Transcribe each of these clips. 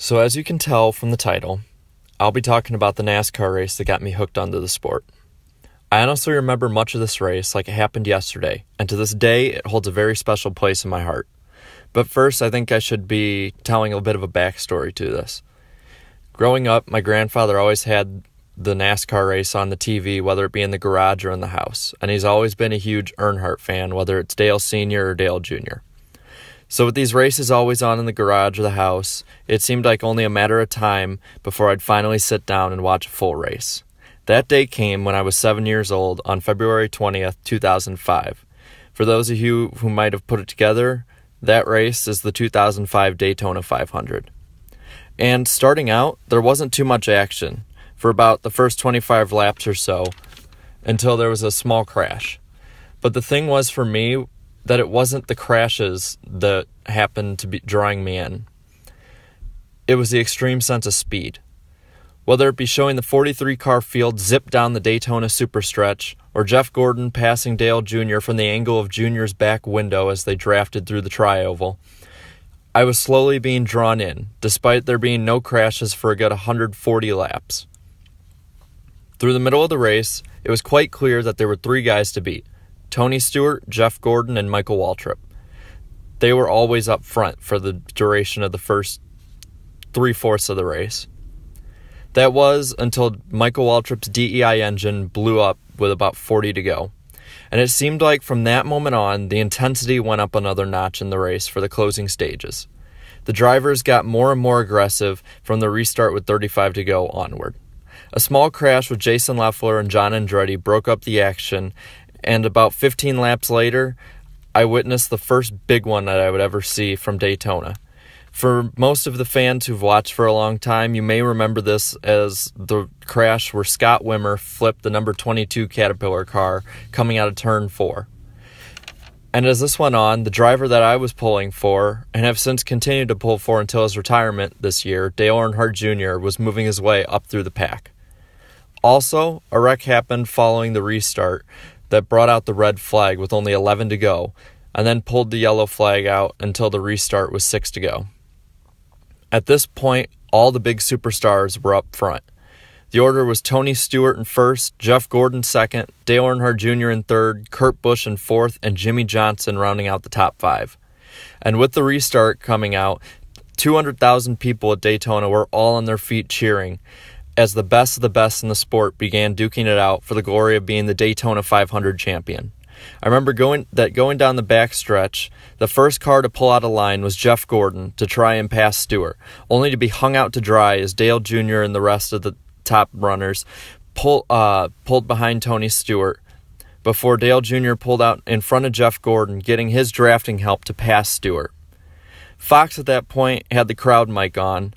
So as you can tell from the title, I'll be talking about the NASCAR race that got me hooked onto the sport. I honestly remember much of this race like it happened yesterday, and to this day it holds a very special place in my heart. But first, I think I should be telling a bit of a backstory to this. Growing up, my grandfather always had the NASCAR race on the TV, whether it be in the garage or in the house, and he's always been a huge Earnhardt fan, whether it's Dale Sr. or Dale Jr. So with these races always on in the garage or the house, it seemed like only a matter of time before I'd finally sit down and watch a full race. That day came when I was 7 years old on February 20th, 2005. For those of you who might have put it together, that race is the 2005 Daytona 500. And starting out, there wasn't too much action for about the first 25 laps or so until there was a small crash. But the thing was for me that it wasn't the crashes that happened to be drawing me in. It was the extreme sense of speed. Whether it be showing the 43-car field zip down the Daytona superstretch, or Jeff Gordon passing Dale Jr. from the angle of Jr.'s back window as they drafted through the tri-oval, I was slowly being drawn in, despite there being no crashes for a good 140 laps. Through the middle of the race, it was quite clear that there were three guys to beat: Tony Stewart, Jeff Gordon, and Michael Waltrip. They were always up front for the duration of the first 3/4 of the race. That was until Michael Waltrip's DEI engine blew up with about 40 to go. And it seemed like from that moment on, the intensity went up another notch in the race for the closing stages. The drivers got more and more aggressive from the restart with 35 to go onward. A small crash with Jason Leffler and John Andretti broke up the action, and about 15 laps later, I witnessed the first big one that I would ever see from Daytona. For most of the fans who've watched for a long time, you may remember this as the crash where Scott Wimmer flipped the number 22 Caterpillar car coming out of turn 4. And as this went on, the driver that I was pulling for, and have since continued to pull for until his retirement this year, Dale Earnhardt Jr., was moving his way up through the pack. Also, a wreck happened following the restart that brought out the red flag with only 11 to go, and then pulled the yellow flag out until the restart was 6 to go. At this point, all the big superstars were up front. The order was Tony Stewart in first, Jeff Gordon second, Dale Earnhardt Jr. in third, Kurt Busch in fourth, and Jimmy Johnson rounding out the top 5. And with the restart coming out, 200,000 people at Daytona were all on their feet cheering as the best of the best in the sport began duking it out for the glory of being the Daytona 500 champion. I remember going down the back stretch, the first car to pull out of line was Jeff Gordon to try and pass Stewart, only to be hung out to dry as Dale Jr. and the rest of the top runners pulled behind Tony Stewart before Dale Jr. pulled out in front of Jeff Gordon, getting his drafting help to pass Stewart. Fox at that point had the crowd mic on,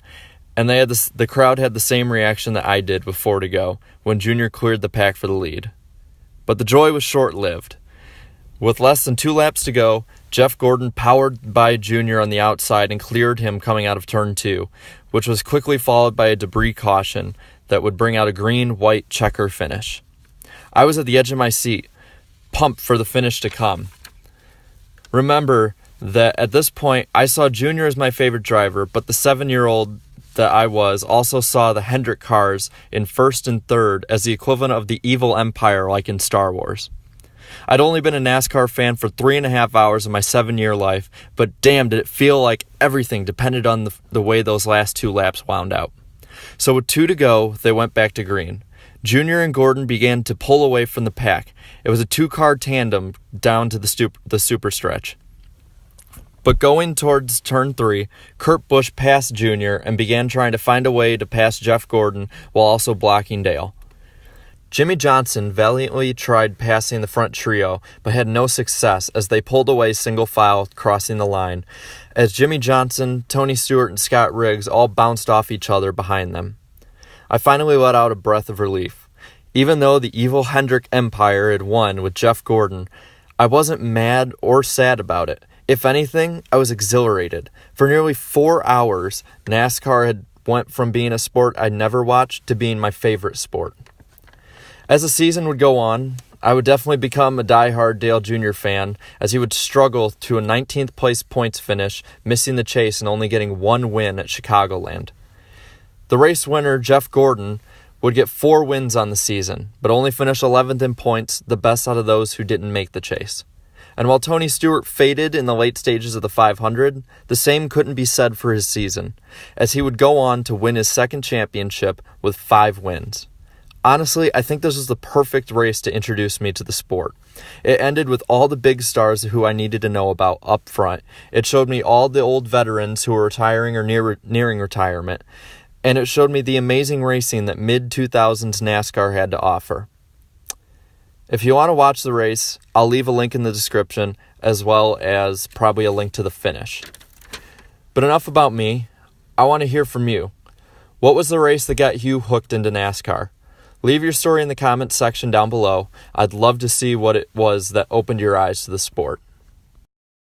and the crowd had the same reaction that I did with 4 to go when Jr. cleared the pack for the lead. But the joy was short-lived. With less than 2 laps to go, Jeff Gordon powered by Jr. on the outside and cleared him coming out of turn 2, which was quickly followed by a debris caution that would bring out a green-white checker finish. I was at the edge of my seat, pumped for the finish to come. Remember that at this point, I saw Jr. as my favorite driver, but the 7-year-old that I was also saw the Hendrick cars in first and third as the equivalent of the evil empire like in Star Wars. I'd only been a NASCAR fan for 3.5 hours of my 7-year life, but damn did it feel like everything depended on the way those last 2 laps wound out. So with 2 to go, they went back to green. Jr. and Gordon began to pull away from the pack. It was a 2-car tandem down to the super stretch. But going towards turn 3, Kurt Busch passed Jr. and began trying to find a way to pass Jeff Gordon while also blocking Dale. Jimmy Johnson valiantly tried passing the front trio, but had no success as they pulled away single file crossing the line, as Jimmy Johnson, Tony Stewart, and Scott Riggs all bounced off each other behind them. I finally let out a breath of relief. Even though the evil Hendrick Empire had won with Jeff Gordon, I wasn't mad or sad about it. If anything, I was exhilarated. For nearly 4 hours, NASCAR had went from being a sport I'd never watched to being my favorite sport. As the season would go on, I would definitely become a diehard Dale Jr. fan, as he would struggle to a 19th place points finish, missing the chase and only getting 1 win at Chicagoland. The race winner, Jeff Gordon, would get 4 wins on the season, but only finish 11th in points, the best out of those who didn't make the chase. And while Tony Stewart faded in the late stages of the 500, the same couldn't be said for his season, as he would go on to win his second championship with 5 wins. Honestly, I think this was the perfect race to introduce me to the sport. It ended with all the big stars who I needed to know about up front. It showed me all the old veterans who were retiring or nearing retirement. And it showed me the amazing racing that mid-2000s NASCAR had to offer. If you want to watch the race, I'll leave a link in the description, as well as probably a link to the finish. But enough about me. I want to hear from you. What was the race that got you hooked into NASCAR? Leave your story in the comments section down below. I'd love to see what it was that opened your eyes to the sport.